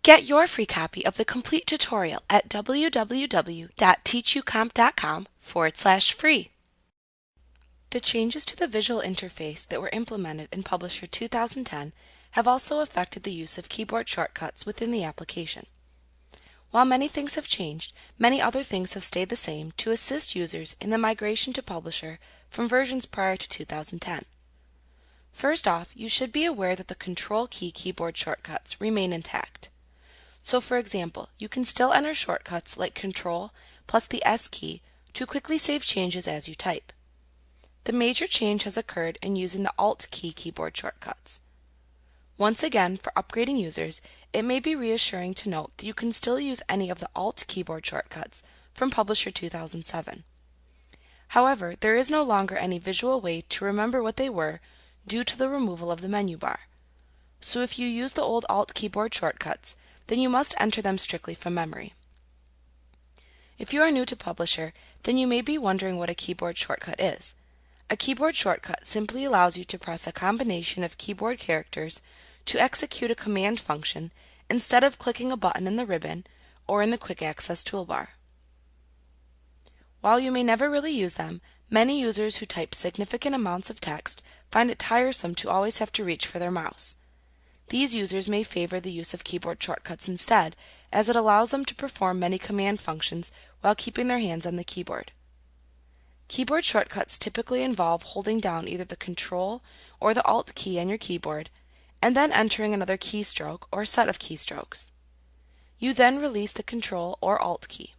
Get your free copy of the complete tutorial at www.teachucomp.com/free. The changes to the visual interface that were implemented in Publisher 2010 have also affected the use of keyboard shortcuts within the application. While many things have changed, many other things have stayed the same to assist users in the migration to Publisher from versions prior to 2010. First off, you should be aware that the Control key keyboard shortcuts remain intact. So for example, you can still enter shortcuts like Control plus the S key to quickly save changes as you type. The major change has occurred in using the Alt key keyboard shortcuts. Once again, for upgrading users, it may be reassuring to note that you can still use any of the Alt keyboard shortcuts from Publisher 2007. However, there is no longer any visual way to remember what they were due to the removal of the menu bar. So if you use the old Alt keyboard shortcuts, then you must enter them strictly from memory. If you are new to Publisher, then you may be wondering what a keyboard shortcut is. A keyboard shortcut simply allows you to press a combination of keyboard characters to execute a command function instead of clicking a button in the ribbon or in the Quick Access toolbar. While you may never really use them, many users who type significant amounts of text find it tiresome to always have to reach for their mouse. These users may favor the use of keyboard shortcuts instead, as it allows them to perform many command functions while keeping their hands on the keyboard. Keyboard shortcuts typically involve holding down either the Control or the Alt key on your keyboard, and then entering another keystroke or set of keystrokes. You then release the Control or Alt key.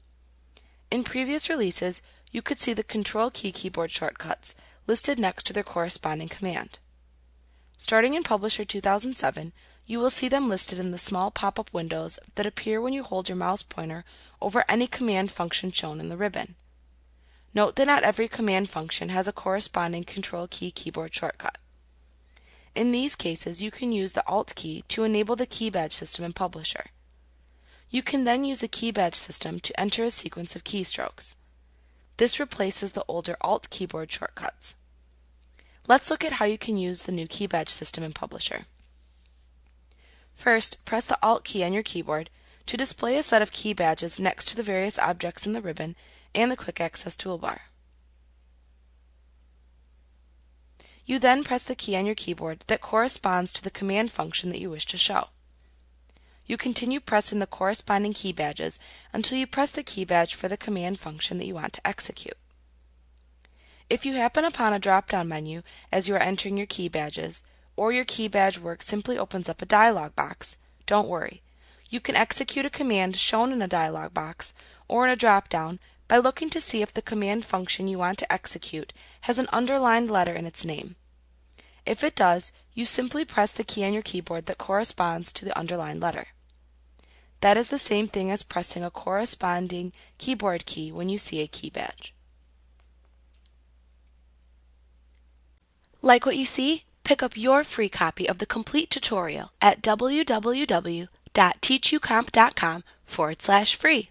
In previous releases, you could see the Control key keyboard shortcuts listed next to their corresponding command. Starting in Publisher 2007, you will see them listed in the small pop-up windows that appear when you hold your mouse pointer over any command function shown in the ribbon. Note that not every command function has a corresponding Control key keyboard shortcut. In these cases, you can use the Alt key to enable the key badge system in Publisher. You can then use the key badge system to enter a sequence of keystrokes. This replaces the older Alt keyboard shortcuts. Let's look at how you can use the new key badge system in Publisher. First, press the Alt key on your keyboard to display a set of key badges next to the various objects in the ribbon and the Quick Access toolbar. You then press the key on your keyboard that corresponds to the command function that you wish to show. You continue pressing the corresponding key badges until you press the key badge for the command function that you want to execute. If you happen upon a drop-down menu as you are entering your key badges, or your key badge work simply opens up a dialog box, don't worry. You can execute a command shown in a dialog box or in a drop-down by looking to see if the command function you want to execute has an underlined letter in its name. If it does, you simply press the key on your keyboard that corresponds to the underlined letter. That is the same thing as pressing a corresponding keyboard key when you see a key badge. Like what you see? Pick up your free copy of the complete tutorial at www.teachucomp.com/free.